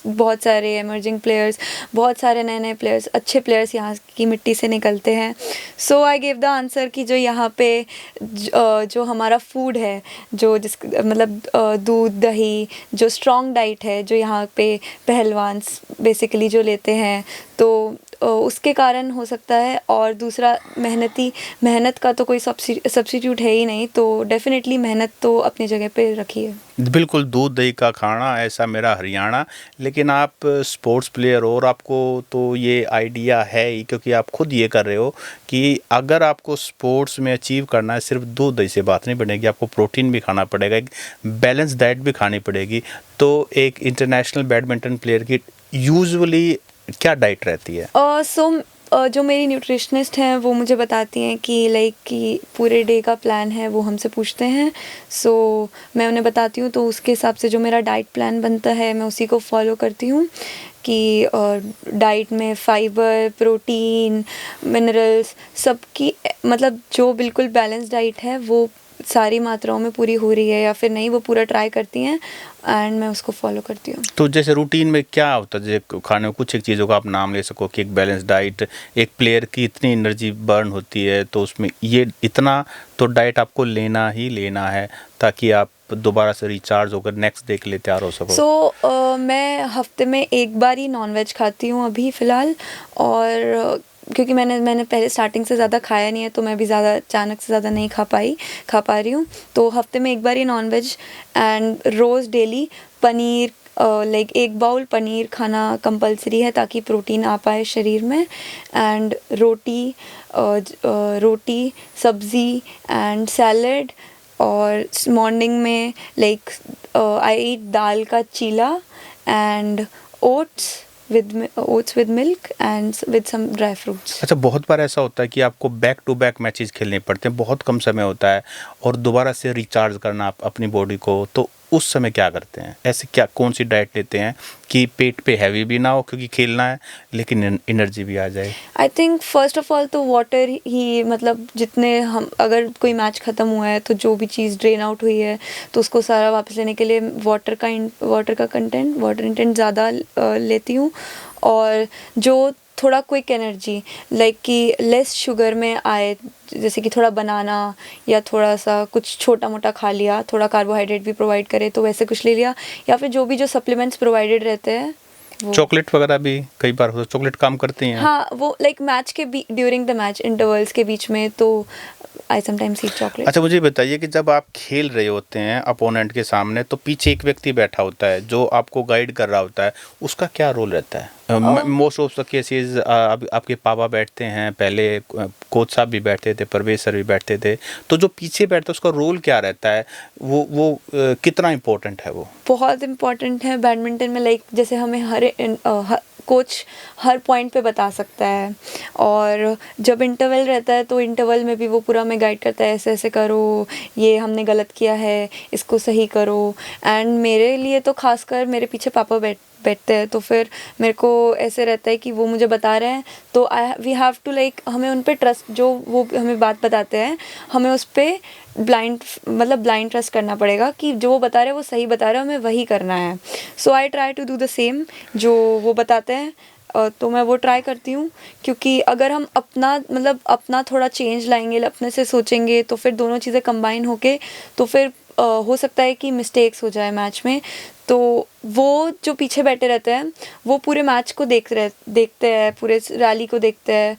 बहुत सारे एमर्जिंग प्लेयर्स, बहुत सारे नए नए प्लेयर्स, अच्छे प्लेयर्स यहाँ की मिट्टी से निकलते हैं। सो आई गिव द आंसर कि जो यहाँ पे जो हमारा फूड है, मतलब दूध दही, जो स्ट्रॉन्ग डाइट है जो यहाँ पे पहलवान बेसिकली जो लेते हैं, तो उसके कारण हो सकता है। और दूसरा, मेहनत का तो कोई सब्स्टिट्यूट है ही नहीं, तो डेफिनेटली मेहनत तो अपनी जगह पे रखी है। बिल्कुल, दूध दही का खाना, ऐसा मेरा हरियाणा। लेकिन आप स्पोर्ट्स प्लेयर हो और आपको तो ये आइडिया है ही, क्योंकि आप खुद ये कर रहे हो कि अगर आपको स्पोर्ट्स में अचीव करना है, सिर्फ दूध दही से बात नहीं बनेगी, आपको प्रोटीन भी खाना पड़ेगा, एक बैलेंस डाइट भी खानी पड़ेगी। तो एक इंटरनेशनल बैडमिंटन प्लेयर की यूजुअली क्या डाइट रहती है? जो मेरी न्यूट्रिशनिस्ट हैं वो मुझे बताती हैं कि पूरे डे का प्लान है, वो हमसे पूछते हैं। सो मैं उन्हें बताती हूँ, तो उसके हिसाब से जो मेरा डाइट प्लान बनता है मैं उसी को फॉलो करती हूँ कि डाइट में फाइबर, प्रोटीन, मिनरल्स, सबकी मतलब जो बिल्कुल बैलेंस डाइट है वो सारी मात्राओं में पूरी हो रही है या फिर नहीं, वो पूरा ट्राई करती हैं एंड मैं उसको फॉलो करती हूँ। तो जैसे रूटीन में क्या होता है, जैसे खाने में कुछ एक चीज़ों का आप नाम ले सको कि एक बैलेंस डाइट, एक प्लेयर की इतनी एनर्जी बर्न होती है तो उसमें ये इतना तो डाइट आपको लेना ही लेना है ताकि आप दोबारा से रिचार्ज होकर नेक्स्ट डे के लिए तैयार हो सको। मैं हफ्ते में एक बार ही नॉनवेज खाती हूँ अभी फ़िलहाल, और क्योंकि मैंने पहले स्टार्टिंग से ज़्यादा खाया नहीं है, तो मैं भी ज़्यादा अचानक से ज़्यादा नहीं खा पा रही हूँ। तो हफ्ते में एक बार ही नॉनवेज, एंड रोज़ daily paneer, like 1 bowl paneer खाना कंपलसरी है ताकि प्रोटीन आ पाए शरीर में। एंड रोटी, सब्ज़ी एंड सैलड, और मॉर्निंग में लाइक आई ईट दाल का चीला and oats with milk and with some dry fruits. अच्छा, बहुत बार ऐसा होता है कि आपको बैक टू बैक मैचेस खेलने पड़ते हैं, बहुत कम समय होता है और दोबारा से रिचार्ज करना आप अपनी बॉडी को, तो उस समय क्या करते हैं? ऐसे क्या, कौन सी डाइट लेते हैं कि पेट पे हैवी भी ना हो क्योंकि खेलना है, लेकिन एनर्जी भी आ जाए? I think first of all तो वाटर ही, मतलब जितने हम, अगर कोई मैच ख़त्म हुआ है तो जो भी चीज़ ड्रेन आउट हुई है तो उसको सारा वापस लेने के लिए वाटर इंटेंट ज़्यादा लेती हूँ। और जो थोड़ा क्विक एनर्जी, लाइक कि लेस शुगर में आए, जैसे कि थोड़ा बनाना या थोड़ा सा कुछ छोटा मोटा खा लिया, थोड़ा कार्बोहाइड्रेट भी प्रोवाइड करे तो वैसे कुछ ले लिया, या फिर जो भी जो सप्लीमेंट्स प्रोवाइडेड रहते हैं वो। चॉकलेट वगैरह भी कई बार होता है, चॉकलेट काम करती हैं? हाँ, वो लाइक मैच के ड्यूरिंग द मैच इंटरवल्स के बीच में, तो आई समटाइम्स ईट चॉकलेट। अच्छा, मुझे बताइए कि जब आप खेल रहे होते हैं अपोनेंट के सामने, तो पीछे एक व्यक्ति बैठा होता है जो आपको गाइड कर रहा होता है, उसका क्या रोल रहता है? मोस्ट ऑफ द केसेस आपके पापा बैठते हैं, पहले कोच साहब भी बैठते थे, परवेज सर भी बैठते थे, तो जो पीछे बैठता है उसका रोल क्या रहता है? वो कितना इम्पोर्टेंट है वो? बहुत इम्पॉर्टेंट है बैडमिंटन में, लाइक जैसे हमें कोच हर पॉइंट पे बता सकता है, और जब इंटरवल रहता है तो इंटरवल में भी वो पूरा हमें गाइड करता है, ऐसे ऐसे करो, ये हमने गलत किया है, इसको सही करो। एंड मेरे लिए तो खासकर मेरे पीछे पापा बैठते हैं, तो फिर मेरे को ऐसे रहता है कि वो मुझे बता रहे हैं तो वी हैव टू लाइक, हमें उन पे ट्रस्ट, जो वो हमें बात बताते हैं हमें उस पर ब्लाइंड ट्रस्ट करना पड़ेगा कि जो वो बता रहे हैं वो सही बता रहे हैं, हमें वही करना है। So I try to do the same जो वो बताते हैं, तो मैं वो ट्राई करती हूँ, क्योंकि अगर हम अपना थोड़ा चेंज लाएंगे, अपने से सोचेंगे, तो फिर दोनों चीज़ें कंबाइन होके तो फिर हो सकता है कि मिस्टेक्स हो जाए मैच में। तो वो जो पीछे बैठे रहते हैं वो पूरे मैच को देखते हैं, पूरे रैली को देखते हैं,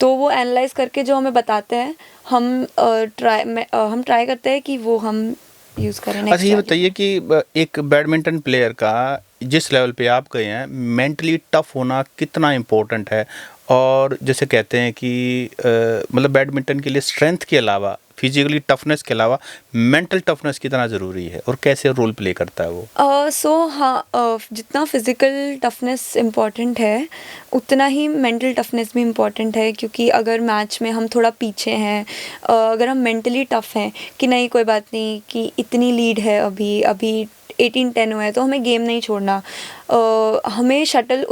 तो वो एनालाइज करके जो हमें बताते हैं हम ट्राई करते हैं कि वो हम यूज़ करें। अच्छा, ये बताइए कि एक बैडमिंटन प्लेयर का जिस लेवल पे आप गए हैं, मेंटली टफ होना कितना इम्पोर्टेंट है? और जैसे कहते हैं कि मतलब बैडमिंटन के लिए स्ट्रेंथ के अलावा, फिजिकली टफनेस के अलावा मेंटल टफनेस कितना ज़रूरी है और कैसे रोल प्ले करता है वो? जितना फिज़िकल टफनेस इम्पॉर्टेंट है उतना ही मेंटल टफनेस भी इम्पॉर्टेंट है, क्योंकि अगर मैच में हम थोड़ा पीछे हैं, अगर हम मेंटली टफ हैं कि नहीं कोई बात नहीं, कि इतनी लीड है, अभी 18-10 हुआ है तो हमें गेम नहीं छोड़ना, हमें शटल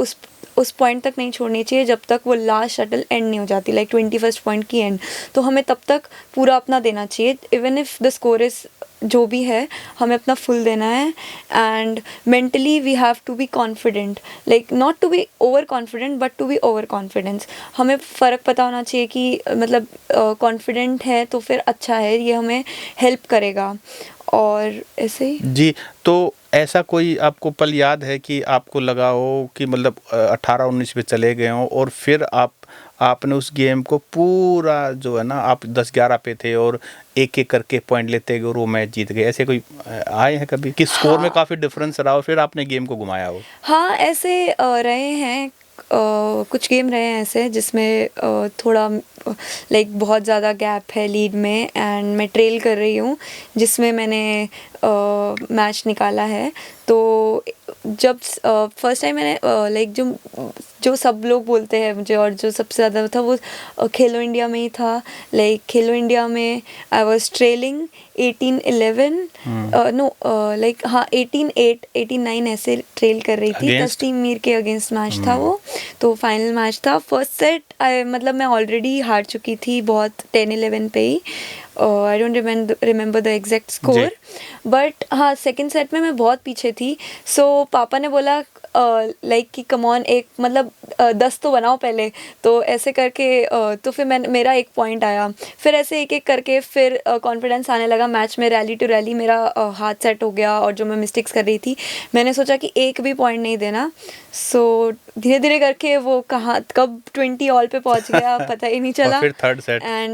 उस पॉइंट तक नहीं छोड़नी चाहिए जब तक वो लास्ट शटल एंड नहीं हो जाती, लाइक 21st पॉइंट की एंड, तो हमें तब तक पूरा अपना देना चाहिए, even if the score is जो भी है हमें अपना फुल देना है। And mentally we have to be confident, like not to be over confident but to be over confidence. हमें फ़र्क पता होना चाहिए कि मतलब कॉन्फिडेंट है तो फिर अच्छा है, ये हमें हेल्प करेगा, और ऐसे ही। जी, तो ऐसा कोई आपको पल याद है कि आपको लगा हो कि मतलब 18-19 पे चले गए हों और फिर आपने उस गेम को पूरा, जो है ना, आप 10-11 पे थे और एक एक करके पॉइंट लेते गए और वो मैच जीत गए? ऐसे कोई आए हैं कभी कि स्कोर में काफ़ी डिफरेंस रहा और फिर आपने गेम को घुमाया हो? हाँ, ऐसे रहे हैं, कुछ गेम रहे हैं ऐसे जिसमें थोड़ा लाइक बहुत ज़्यादा गैप है लीड में एंड मैं ट्रेल कर रही हूँ, जिसमें मैंने मैच निकाला है। तो जब फर्स्ट टाइम मैंने लाइक जो सब लोग बोलते हैं मुझे, और जो सबसे ज़्यादा था वो खेलो इंडिया में ही था। लाइक खेलो इंडिया में I was trailing 18-11, know like हाँ 18-8, 18-9 ऐसे ट्रेल कर रही थी। तस्नीम मीर के अगेंस्ट मैच था वो, तो फाइनल मैच था। फर्स्ट सेट मतलब मैं ऑलरेडी हार चुकी थी बहुत 10-11 पे ही, I don't remember the exact score, but हाँ सेकंड सेट में मैं बहुत पीछे थी। सो पापा ने बोला लाइक कि कम ऑन, एक मतलब 10 तो बनाओ पहले, तो ऐसे करके तो फिर मेरा एक पॉइंट आया। फिर ऐसे एक एक करके फिर कॉन्फिडेंस आने लगा मैच में, रैली टू रैली मेरा हाथ सेट हो गया, और जो मैं मिस्टेक्स कर रही थी मैंने सोचा कि एक भी पॉइंट नहीं देना। सो धीरे धीरे करके वो कब 20 ऑल पे पहुंच गया पता ही नहीं चला। और फिर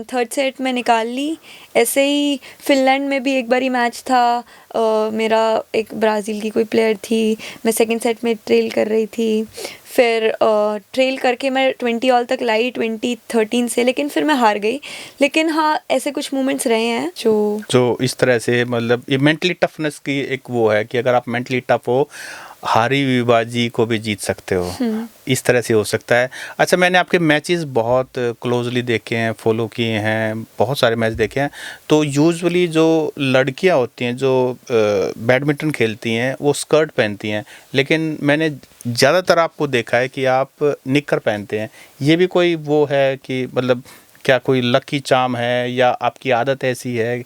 थर्ड सेट में निकाल ली। ऐसे ही फिनलैंड में भी एक बारी मैच था, मेरा एक ब्राज़ील की कोई प्लेयर थी, मैं सेकंड सेट में ट्रेल कर रही थी। फिर ट्रेल करके मैं 20 ऑल तक लाई 2013 से, लेकिन फिर मैं हार गई। लेकिन हाँ ऐसे कुछ मोमेंट्स रहे हैं जो इस तरह से, मतलब ये मेंटली टफनेस की एक वो है कि अगर आप मेंटली टफ हो, हारी हुई बाजी को भी जीत सकते हो, इस तरह से हो सकता है। अच्छा, मैंने आपके मैचेस बहुत क्लोजली देखे हैं, फॉलो किए हैं, बहुत सारे मैच देखे हैं। तो यूजुअली जो लड़कियां होती हैं जो बैडमिंटन खेलती हैं वो स्कर्ट पहनती हैं, लेकिन मैंने ज़्यादातर आपको देखा है कि आप निक्कर पहनते हैं। ये भी कोई वो है कि मतलब क्या कोई लकी चार्म है या आपकी आदत ऐसी है?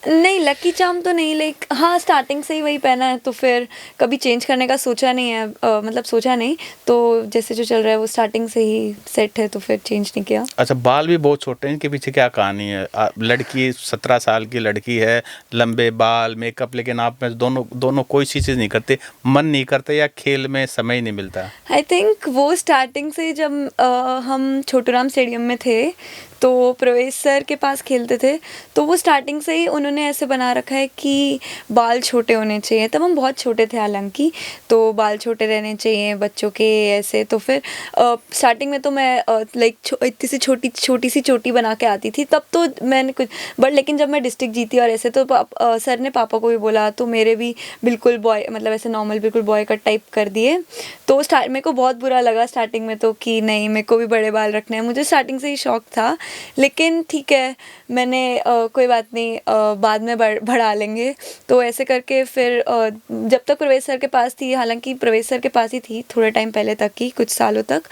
नहीं, लकी चार्म तो नहीं, लाइक हाँ स्टार्टिंग से ही वही पहना है, तो फिर कभी चेंज करने का सोचा नहीं है, मतलब सोचा नहीं, तो जैसे जो चल रहा है वो स्टार्टिंग से ही सेट है, तो फिर चेंज नहीं किया। अच्छा, बाल भी बहुत छोटे हैं, इनके पीछे क्या कहानी है? लड़की 17 साल की लड़की है, लंबे बाल, मेकअप, लेकिन आप में दोनों दोनों कोई सी चीज़ नहीं करते, मन नहीं करते या खेल में समय ही नहीं मिलता? आई थिंक वो स्टार्टिंग से जब हम छोटूराम स्टेडियम में थे तो प्रवेश सर के पास खेलते थे, तो वो स्टार्टिंग से ही उन्होंने ऐसे बना रखा है कि बाल छोटे होने चाहिए। तब हम बहुत छोटे थे हालांकि, तो बाल छोटे रहने चाहिए बच्चों के ऐसे। तो फिर स्टार्टिंग में तो मैं लाइक इतनी सी छोटी सी चोटी बना के आती थी, तब तो मैंने कुछ, बट लेकिन जब मैं डिस्ट्रिक्ट जीती और ऐसे, तो सर ने पापा को भी बोला, तो मेरे भी बिल्कुल बॉय, मतलब ऐसे नॉर्मल बिल्कुल बॉय कट टाइप कर दिए। तो मेरे को बहुत बुरा लगा स्टार्टिंग में तो कि नहीं, मेरे को भी बड़े बाल रखने हैं, मुझे स्टार्टिंग से ही शौक था। लेकिन ठीक है, मैंने कोई बात नहीं, बाद में बढ़ा लेंगे। तो ऐसे करके फिर जब तक प्रवेश सर के पास थी, हालांकि प्रवेश सर के पास ही थी थोड़े टाइम पहले तक ही, कुछ सालों तक,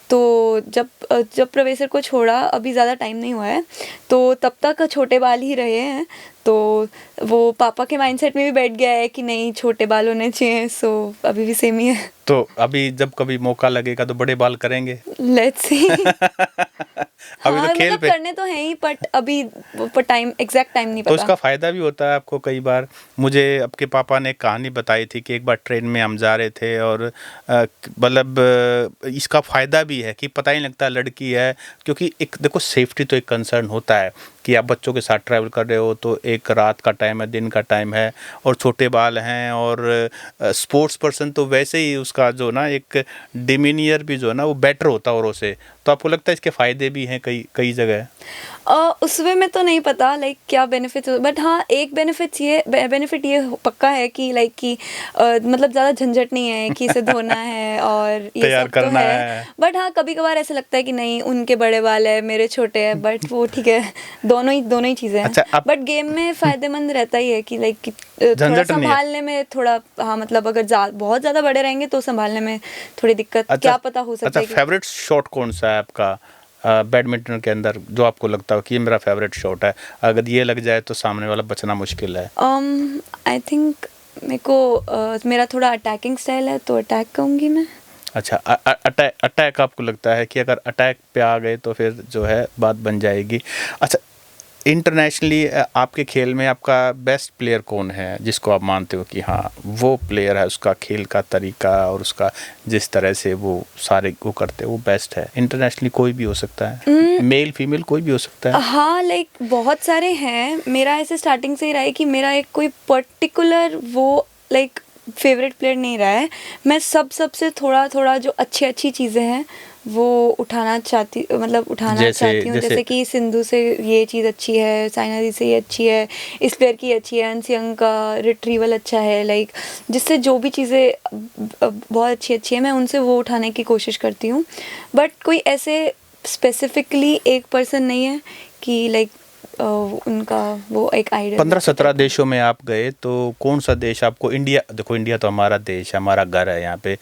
तो जब प्रवेश सर को छोड़ा, अभी ज़्यादा टाइम नहीं हुआ है, तो तब तक छोटे बाल ही रहे हैं। तो वो पापा के माइंडसेट में भी बैठ गया है कि नहीं, छोटे बाल होने चाहिए, सो अभी भी सेम ही है। तो अभी जब कभी मौका लगेगा तो बड़े बाल करेंगे? Let's see. अभी हाँ, तो खेल मतलब पे, करने तो है ही, बट अभी पर टाइम, एग्जैक्ट टाइम नहीं तो पता। इसका फ़ायदा भी होता है आपको। कई बार मुझे आपके पापा ने एक कहानी बताई थी कि एक बार ट्रेन में हम जा रहे थे और मतलब इसका फ़ायदा भी है कि पता ही नहीं लगता लड़की है, क्योंकि एक देखो सेफ्टी तो एक कंसर्न होता है कि आप बच्चों के साथ ट्रैवल कर रहे हो, तो एक रात का टाइम है, दिन का टाइम है, और छोटे बाल हैं, और स्पोर्ट्स पर्सन तो वैसे ही उसका जो ना एक डिमीनियर भी जो है ना वो बेटर होता है औरों से। तो आपको लगता है इसके फ़ायदे भी हैं कई कई जगह? उस वे में तो नहीं पता लाइक क्या बेनिफिट, बट हाँ एक बेनिफिट ये पक्का है कि लाइक कि मतलब ज़्यादा झंझट नहीं है कि इसे धोना है और ये तैयार सब तो करना है। है। बट हाँ कभी कभार ऐसा लगता है कि नहीं, उनके बड़े बाल है, मेरे छोटे हैं, बट वो ठीक है, दोनों ही चीज़ें हैं। अच्छा, बट गेम में फ़ायदेमंद रहता ही है कि लाइक थोड़ा झंझट नहीं है। संभालने में थोड़ा, हाँ मतलब अगर बहुत ज़्यादा बड़े रहेंगे तो संभालने में थोड़ी दिक्कत, अच्छा, क्या पता हो सकता अच्छा, है कि फेवरेट शॉट कौन सा है आपका बैडमिंटन के अंदर, जो आपको लगता हो कि ये मेरा फेवरेट शॉट है, अगर ये लग जाए तो सामने वाला बचना मुश्किल है? आई थिंक मेरे को मेरा थोड़ा अटैकिंग स्टाइल है, तो अटैक कहूँगी मैं। अच्छा, अटैक आपको लगता है कि अगर अटैक पे आ गए तो फिर जो है बात बन जाएगी। अच्छा, इंटरनेशनली आपके खेल में आपका बेस्ट प्लेयर कौन है, जिसको आप मानते हो कि हाँ वो प्लेयर है, उसका खेल का तरीका और उसका जिस तरह से वो सारे वो करते हैं वो बेस्ट है? इंटरनेशनली कोई भी हो सकता है, मेल फीमेल कोई भी हो सकता है। हाँ लाइक बहुत सारे हैं। मेरा ऐसे स्टार्टिंग से ही रहा है कि मेरा एक कोई पर्टिकुलर वो लाइक फेवरेट प्लेयर नहीं रहा है। मैं सबसे थोड़ा जो अच्छी चीज़ें हैं वो उठाना चाहती हूँ। जैसे कि सिंधु से ये चीज़ अच्छी है, साइना दी से ये अच्छी है, इस प्लेयर की अच्छी है, अंसियंग का रिट्रीवल अच्छा है, लाइक जिससे जो भी चीज़ें बहुत अच्छी है मैं उनसे वो उठाने की कोशिश करती हूँ। बट कोई ऐसे स्पेसिफिकली एक पर्सन नहीं है कि लाइक उनका वो एक आइडिया। 15-17 देशों में आप गए, तो कौन सा देश आपको, इंडिया, देखो इंडिया तो हमारा देश है, हमारा घर है, यहाँ पे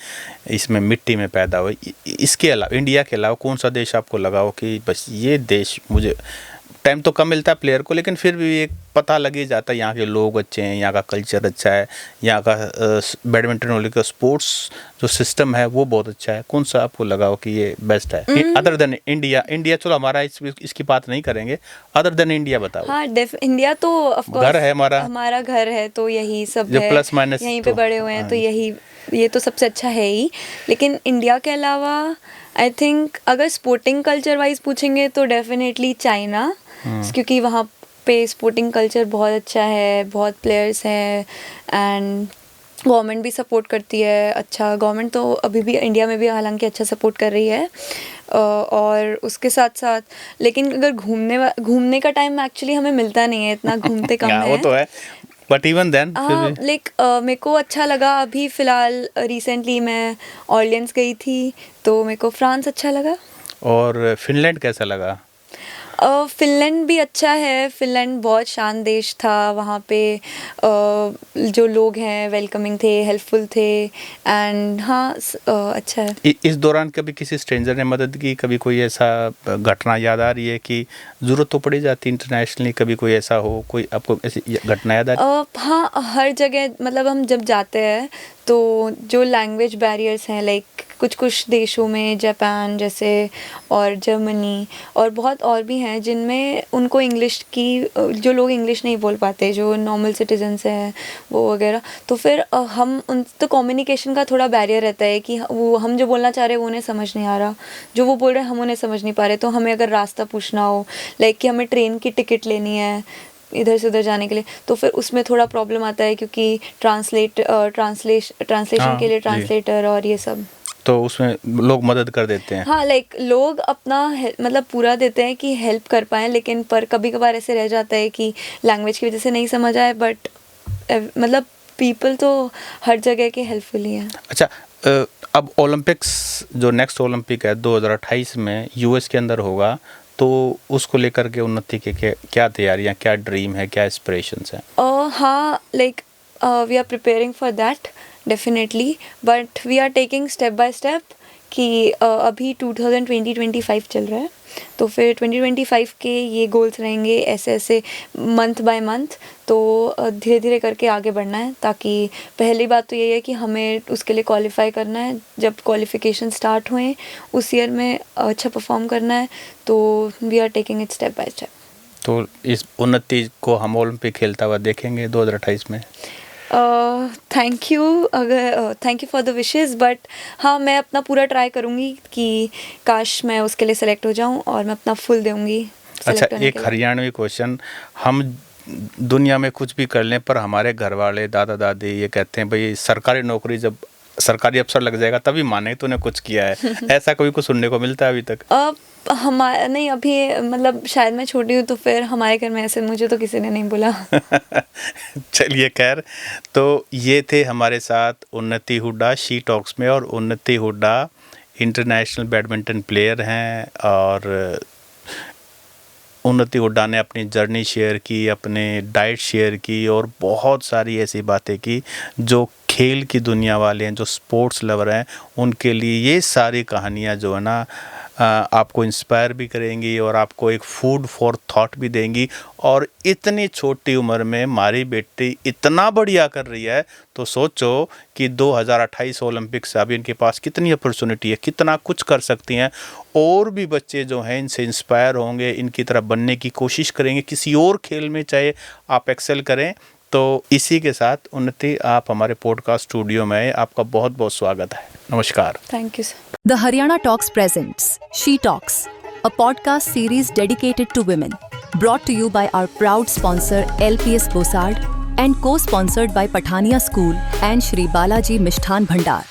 इसमें मिट्टी में पैदा हुए, इसके अलावा, इंडिया के अलावा कौन सा देश आपको लगा हो कि बस ये देश, मुझे टाइम तो कम मिलता है प्लेयर को, लेकिन फिर भी एक पता लग ही जाता है यहाँ के लोग अच्छे हैं, यहाँ का कल्चर अच्छा है, यहाँ का बैडमिंटन वाले का स्पोर्ट्स जो सिस्टम है वो बहुत अच्छा है? कौन सा आपको लगा हो कि ये बेस्ट है अदर देन इंडिया? चलो हमारा इसकी बात नहीं करेंगे, अदर देन इंडिया बताओ। हाँ इंडिया तो ऑफ कोर्स घर है हमारा घर है, तो यही सब जो है, प्लस माइनस यहीं पे तो, बड़े हुए हैं, हाँ। तो ये तो सबसे अच्छा है ही। लेकिन इंडिया के अलावा आई थिंक अगर स्पोर्टिंग कल्चर वाइज पूछेंगे तो डेफिनेटली चाइना, क्योंकि वहाँ पे स्पोर्टिंग कल्चर बहुत अच्छा है, बहुत प्लेयर्स हैं, एंड गवर्नमेंट भी सपोर्ट करती है। अच्छा, गवर्नमेंट तो अभी भी इंडिया में भी हालांकि अच्छा सपोर्ट कर रही है। और उसके साथ साथ लेकिन अगर घूमने का टाइम एक्चुअली हमें मिलता नहीं है, इतना घूमते कम है। वो तो है, बट इवन देन लाइक मेरे को अच्छा लगा। अभी फ़िलहाल रिसेंटली मैं ऑर्लियंस गई थी, तो मेरे को फ्रांस अच्छा लगा। और फिनलैंड कैसा लगा? फ़िनलैंड भी अच्छा है। फ़िनलैंड बहुत शांत देश था, वहाँ पे जो लोग हैं वेलकमिंग थे, हेल्पफुल थे एंड हाँ अच्छा है। इस दौरान कभी किसी स्ट्रेंजर ने मदद की, कभी कोई ऐसा घटना याद आ रही है कि ज़रूरत तो पड़ी जाती इंटरनेशनली, कभी कोई ऐसा हो, कोई आपको ऐसी घटना याद आ रही है? हाँ, हर जगह मतलब हम जब जाते हैं तो जो लैंग्वेज बैरियर्स हैं लाइक कुछ देशों में जापान जैसे और जर्मनी और बहुत और भी हैं जिनमें उनको इंग्लिश की जो लोग इंग्लिश नहीं बोल पाते, जो नॉर्मल सिटीजन्स हैं वो वगैरह, तो फिर हम उन तो कम्युनिकेशन का थोड़ा बैरियर रहता है कि वो हम जो बोलना चाह रहे हैं वो उन्हें समझ नहीं आ रहा, जो वो बोल रहे हैं हम उन्हें समझ नहीं पा रहे। तो हमें अगर रास्ता पूछना हो लाइक कि हमें ट्रेन की टिकट लेनी है इधर से उधर जाने के लिए, तो फिर उसमें थोड़ा प्रॉब्लम आता है क्योंकि ट्रांसलेशन हाँ, के लिए जी। ट्रांसलेटर और ये सब। तो उसमें लोग मदद कर देते हैं। हाँ लाइक लोग अपना मतलब पूरा देते हैं कि हेल्प कर पाएँ, लेकिन पर कभी कभार ऐसे रह जाता है कि लैंग्वेज की वजह से नहीं समझ आए, बट मतलब पीपल तो हर जगह के हेल्पफुल ही हैं। अच्छा, अब ओलंपिक्स जो नेक्स्ट ओलंपिक है 2028 में यूएस के अंदर होगा, तो उसको लेकर के उन्नति के क्या तैयारियां, क्या ड्रीम है, क्या एस्पिरेशंस हैं? हाँ like we are preparing for that definitely, but we are taking step by step कि अभी 2025 चल रहा है, तो फिर 2025 के ये गोल्स रहेंगे ऐसे ऐसे मंथ बाय मंथ, तो धीरे धीरे करके आगे बढ़ना है। ताकि पहली बात तो यही है कि हमें उसके लिए क्वालिफाई करना है, जब क्वालिफिकेशन स्टार्ट हुए उस ईयर में अच्छा परफॉर्म करना है, तो we are taking it step by step. तो इस उन्नति को हम ओलंपिक खेलता हुआ देखेंगे 2028 में? थैंक यू, अगर thank you for the wishes, but हाँ मैं अपना पूरा ट्राई करूँगी कि काश मैं उसके लिए सेलेक्ट हो जाऊँ और मैं अपना फुल दूँगी। अच्छा, एक हरियाणवी क्वेश्चन, हम दुनिया में कुछ भी कर लें पर हमारे घर वाले दादा दादी ये कहते हैं भाई सरकारी नौकरी जब सरकारी अफसर लग जाएगा तभी माने तूने कुछ किया है। ऐसा कभी कुछ सुनने को मिलता है अभी तक? हमारा नहीं, अभी मतलब शायद मैं छोटी हूँ तो फिर हमारे घर में ऐसे मुझे तो किसी ने नहीं बोला। चलिए खैर, तो ये थे हमारे साथ उन्नति हुड्डा शी टॉक्स में, और उन्नति हुड्डा इंटरनेशनल बैडमिंटन प्लेयर हैं, और उन्नति हुड्डा ने अपनी जर्नी शेयर की, अपने डाइट शेयर की, और बहुत सारी ऐसी बातें की जो खेल की दुनिया वाले हैं, जो स्पोर्ट्स लवर हैं, उनके लिए ये सारी कहानियाँ जो है ना आपको इंस्पायर भी करेंगी और आपको एक फूड फॉर थॉट भी देंगी। और इतनी छोटी उम्र में हमारी बेटी इतना बढ़िया कर रही है, तो सोचो कि 2028 ओलंपिक्स अभी इनके पास कितनी अपॉर्चुनिटी है, कितना कुछ कर सकती हैं। और भी बच्चे जो हैं इनसे इंस्पायर होंगे, इनकी तरह बनने की कोशिश करेंगे किसी और खेल में, चाहे आप एक्सेल करें। तो इसी के साथ उन्नति, आप हमारे पॉडकास्ट स्टूडियो में आए, आपका बहुत बहुत स्वागत है। नमस्कार। Thank you sir. The Haryana Talks presents She Talks, a podcast series dedicated to women, brought to you by our proud sponsor LPS Bosard and co-sponsored by Pathania School and Shri Balaji Mishthan Bhandar.